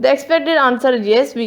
The expected answer is yes, we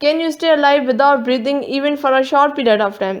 Can you stay alive without breathing even for a short period of time?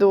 2